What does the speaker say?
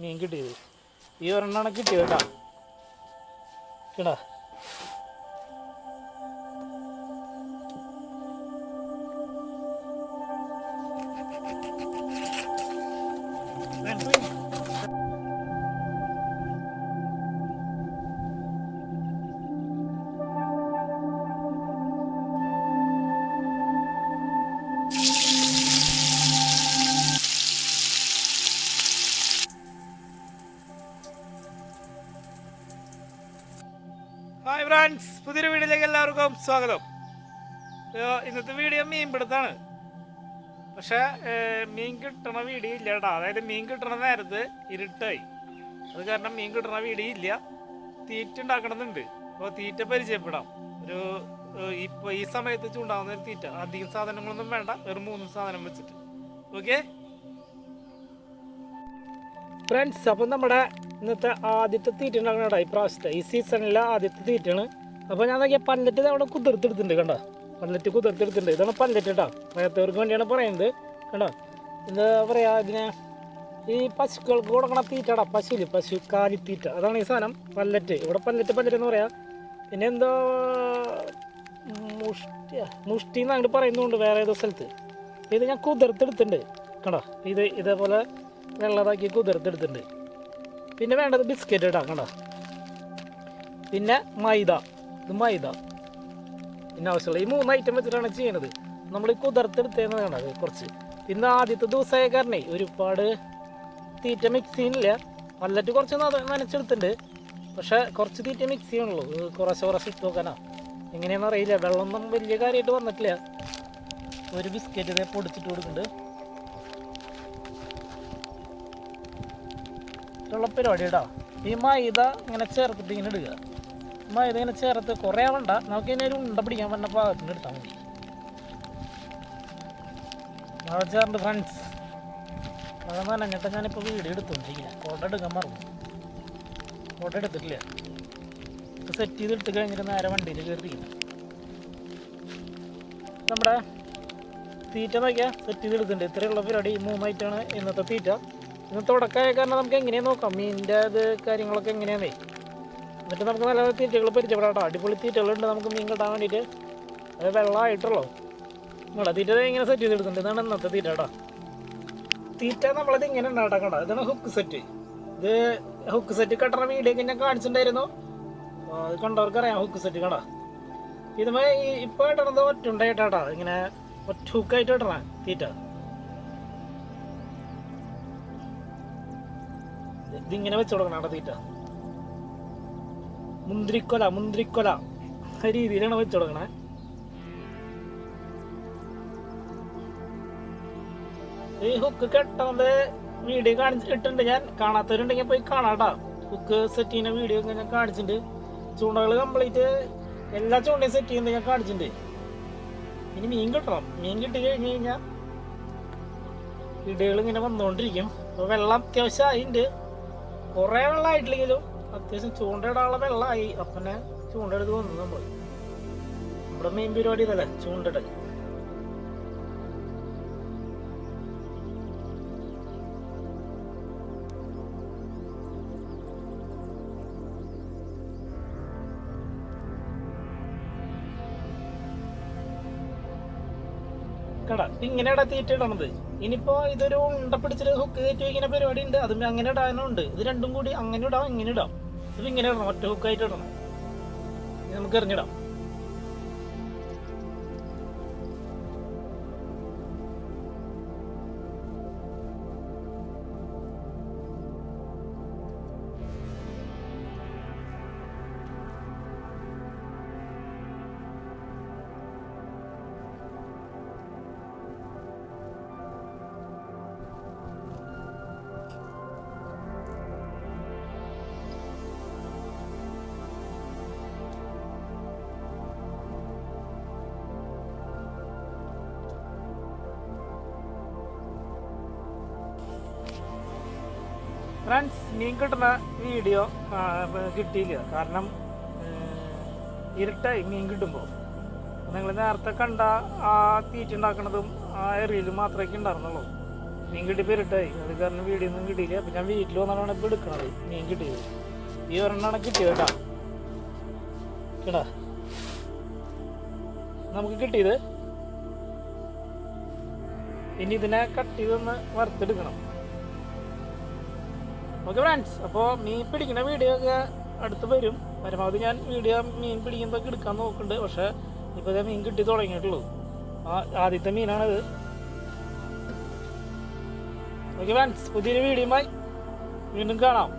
മീൻ കിട്ടിയത്. ഈ ഒരെണ്ണമാണ് കിട്ടിയത് കേട്ടോ. കേടാ ഹായ് ഫ്രണ്ട്സ്, പുതിയൊരു വീഡിയോയിലേക്ക് എല്ലാവർക്കും സ്വാഗതം. ഇന്നത്തെ വീഡിയോ മീൻ പിടുത്താണ്. പക്ഷേ മീൻ കിട്ടണ വീഡിയോ ഇല്ല കേട്ടോ. അതായത് മീൻ കിട്ടണ നേരത്ത് ഇരുട്ടായി, അത് കാരണം മീൻ കിട്ടണ വീഡിയോ ഇല്ല. തീറ്റ ഉണ്ടാക്കണമെന്നുണ്ട്. അപ്പോൾ തീറ്റ പരിചയപ്പെടാം. ഇപ്പോൾ ഈ സമയത്ത് ചൂണ്ടാവുന്ന ഒരു തീറ്റ, അധികം സാധനങ്ങളൊന്നും വേണ്ട, വെറും 3 സാധനം വെച്ചിട്ട്. ഓക്കെ ഫ്രണ്ട്സ്, അപ്പം നമ്മുടെ ഇന്നത്തെ ആദ്യത്തെ തീറ്റ ഉണ്ടാക്കണ ഇപ്രാവശ്യത്തെ ഈ സീസണിലെ ആദ്യത്തെ തീറ്റയാണ്. അപ്പോൾ ഞാൻ നോക്കിയാൽ പല്ലറ്റ് അവിടെ കുതിർത്തെടുത്തിട്ടുണ്ട്. കണ്ടോ, പല്ലറ്റ് കുതിർത്തെടുത്തിട്ടുണ്ട്. ഇതാണ് പല്ലറ്റ് കേട്ടോ. അറിയാത്തവർക്ക് വേണ്ടിയാണ് പറയുന്നത്. കണ്ടോ, എന്താ പറയുക, ഇതിനെ ഈ പശുക്കൾക്ക് കൊടുക്കണ തീറ്റടാ. പശു കാലിത്തീറ്റ, അതാണ് ഈ സാധനം പല്ലറ്റ്. ഇവിടെ പല്ലറ്റ് എന്ന് പറയാം. പിന്നെ എന്തോ മുഷ്ടി എന്ന് അങ്ങോട്ട് പറയുന്നുണ്ട് വേറെ ഏതോ സ്ഥലത്ത്. ഇത് ഞാൻ കുതിർത്തെടുത്തിട്ടുണ്ട്. കണ്ടോ, ഇതേപോലെ വെള്ളതാക്കി കുതിർത്തെടുത്തിട്ടുണ്ട്. പിന്നെ വേണ്ടത് ബിസ്ക്കറ്റ് ഇടാം. കണ്ടോ, പിന്നെ മൈദ, ഇത് മൈദ. പിന്നെ ആവശ്യമുള്ള ഈ 3 ഐറ്റം വെച്ചിട്ടാണ് ചെയ്യുന്നത്. നമ്മൾ ഈ കുതിർത്തെടുത്തേന്ന് കണ്ടത് കുറച്ച്. പിന്നെ ആദ്യത്തെ ദിവസമായ കാരണേ ഒരുപാട് തീറ്റ മിക്സ് ചെയ്യുന്നില്ല. പല്ലറ്റ് കുറച്ച് നനച്ചെടുത്തിട്ടുണ്ട്. പക്ഷേ കുറച്ച് തീറ്റ മിക്സ് ചെയ്യണുള്ളൂ. കുറച്ച് ഇട്ട് നോക്കാനാ, എങ്ങനെയാണെന്ന് അറിയില്ല. വെള്ളമൊന്നും വലിയ കാര്യമായിട്ട് വന്നിട്ടില്ല. ഒരു ബിസ്ക്കറ്റ് ഇതേ പൊടിച്ചിട്ട് കൊടുക്കുന്നുണ്ട്. ഉള്ള പരിപാടി ഇടാം. ഈ മൈദ ഇങ്ങനെ ചേർത്തിട്ട് ഇങ്ങനെ ഇടുക. മൈദ ഇങ്ങനെ ചേർത്ത് കുറേ വേണ്ട, നമുക്ക് ഇങ്ങനെ ഒരു ഉണ്ട പിടിക്കാൻ പറ്റുന്ന പാകത്തിന് എടുത്താൽ മതി. മഴ ചേർന്ന് ഫ്രണ്ട്സ്, മഴ നനഞ്ഞിട്ട് ഞാനിപ്പോൾ വീഡിയോ എടുത്തോണ്ടിരിക്കുന്നത്. ഫോട്ടോ എടുക്കാൻ മറന്നു, ഫോട്ടോ എടുത്തിട്ടില്ല. സെറ്റ് ചെയ്തിട്ട് കഴിഞ്ഞിട്ട് നേരെ വണ്ടിയിൽ കയറിയിരിക്കുന്നത്. നമ്മുടെ തീറ്റ നോക്കിയാൽ സെറ്റ് ചെയ്തെടുത്തിട്ടുണ്ട്. ഇത്രയുള്ള പരിപാടി. 3 ഐറ്റമാണ് ഇന്നത്തെ തീറ്റ. ഇന്ന് തുടക്കമായ കാരണം നമുക്ക് എങ്ങനെയാണ് നോക്കാം മീനിൻ്റെ അത് കാര്യങ്ങളൊക്കെ എങ്ങനെയാണേ. എന്നിട്ട് നമുക്ക് നല്ല തീറ്റകൾ പരിചയപ്പെടാം. അടിപൊളി തീറ്റകളുണ്ട് നമുക്ക് മീൻ കിട്ടാൻ വേണ്ടിയിട്ട്. അത് വെള്ളമായിട്ടുള്ളൂ. നിങ്ങളെ തീറ്റ ഇങ്ങനെ സെറ്റ് ചെയ്തെടുക്കുന്നുണ്ട്. ഇതാണ് ഇന്നത്തെ തീറ്റ കേട്ടോ. തീറ്റ നമ്മളത് ഇങ്ങനെ ഉണ്ടാക്കണ്ട. ഇതാണ് ഹുക്ക് സെറ്റ്. ഇത് ഹുക്ക് സെറ്റ് കെട്ടണ വീഡിയോ ഒക്കെ ഞാൻ കാണിച്ചിട്ടുണ്ടായിരുന്നു. അത് കണ്ടവർക്കറിയാം ഹുക്ക് സെറ്റ്. കടാ, ഇതുമേ ഇപ്പോൾ ഇട്ടണത് ഒറ്റുണ്ടായിട്ടാ. ഇങ്ങനെ ഒറ്റ ഹുക്കായിട്ട് ഇട്ടണ തീറ്റ. ഇതിങ്ങനെ വെച്ച് കൊടുക്കണം അവിടെ തീറ്റ. മുന്തിരിക്കൊല രീതിയിലാണ് വെച്ച് കൊടുക്കണേ. ഈ ഹുക്ക് കെട്ടത് വീഡിയോ കാണിച്ചിട്ടുണ്ട് ഞാൻ. കാണാത്തവരുണ്ടെങ്കിൽ പോയി കാണാട്ടാ. ഹുക്ക് സെറ്റ് ചെയ്യുന്ന വീഡിയോ ഒക്കെ ഞാൻ കാണിച്ചിട്ടുണ്ട്. ചൂണ്ടകൾ കംപ്ലീറ്റ് എല്ലാ ചൂണ്ടയും സെറ്റ് ചെയ്യുന്നത് ഞാൻ കാണിച്ചിട്ടുണ്ട്. ഇനി മീൻ കിട്ടണം. മീൻ കിട്ടി കഴിഞ്ഞ് കഴിഞ്ഞാൽ വീഡിയോകൾ ഇങ്ങനെ വന്നുകൊണ്ടിരിക്കും. അപ്പോൾ വെള്ളം അത്യാവശ്യം ആയിട്ടുണ്ട്. കുറേ വെള്ളമായിട്ടില്ലെങ്കിലും അത്യാവശ്യം ചൂണ്ടയിടാനുള്ള വെള്ളമായി. അപ്പനെ ചൂണ്ടെടുത്ത് വന്നു. നമ്മുടെ മെയിൻ പരിപാടി ഇതല്ലേ, ചൂണ്ടിടൽ. കടാ, ഇങ്ങനെയാടാ തീറ്റ ഇടണത്. ഇനിയിപ്പോ ഇതൊരു ഉണ്ട പിടിച്ചിട്ട് ഹുക്ക് കയറ്റി വയ്ക്കുന്ന പരിപാടി ഉണ്ട്. അതും അങ്ങനെ ഇടാനുണ്ട്. ഇത് രണ്ടും കൂടി അങ്ങനെ ഇടാം, ഇങ്ങനെ ഇടാം. ഇത് ഇങ്ങനെ ഇടണം, ഒറ്റ ഹുക്കായിട്ട് ഇടണം. നമുക്ക് എറിഞ്ഞിടാം. ഫ്രണ്ട്സ്, മീൻ കിട്ടുന്ന വീഡിയോ കിട്ടിയില്ല. കാരണം ഇരുട്ടായി മീൻ കിട്ടുമ്പോൾ. നിങ്ങൾ നേരത്തെ കണ്ട ആ തീറ്റ ഉണ്ടാക്കുന്നതും ആ എറിയിലും മാത്രമേ ഉണ്ടായിരുന്നുള്ളൂ. മീൻ കിട്ടി പേരിട്ടായി, അത് കാരണം വീഡിയോ ഒന്നും കിട്ടിയില്ല. അപ്പം ഞാൻ വീട്ടിൽ വന്നാണ് ഇപ്പോൾ എടുക്കണത് മീൻ കിട്ടിയത്. ഈ ഒരെണ്ണമാണ് കിട്ടിയത് കേട്ടോ. കേട്ടാ നമുക്ക് കിട്ടിയത്. ഇനി ഇതിനെ കട്ട് ചെയ്തൊന്ന് വറുത്തെടുക്കണം. ഓക്കെ ഫ്രണ്ട്സ്, അപ്പോൾ മീൻ പിടിക്കുന്ന വീഡിയോ ഒക്കെ അടുത്ത് വരും. പരമാവധി ഞാൻ വീഡിയോ മീൻ പിടിക്കുന്നതൊക്കെ എടുക്കാൻ നോക്കുന്നുണ്ട്. പക്ഷേ ഇപ്പോൾ ഇതേ മീൻ കിട്ടി തുടങ്ങിയിട്ടുള്ളൂ. ആദ്യത്തെ മീനാണിത്. ഓക്കെ ഫ്രണ്ട്സ്, പുതിയൊരു വീഡിയോയുമായി വീണ്ടും കാണാം.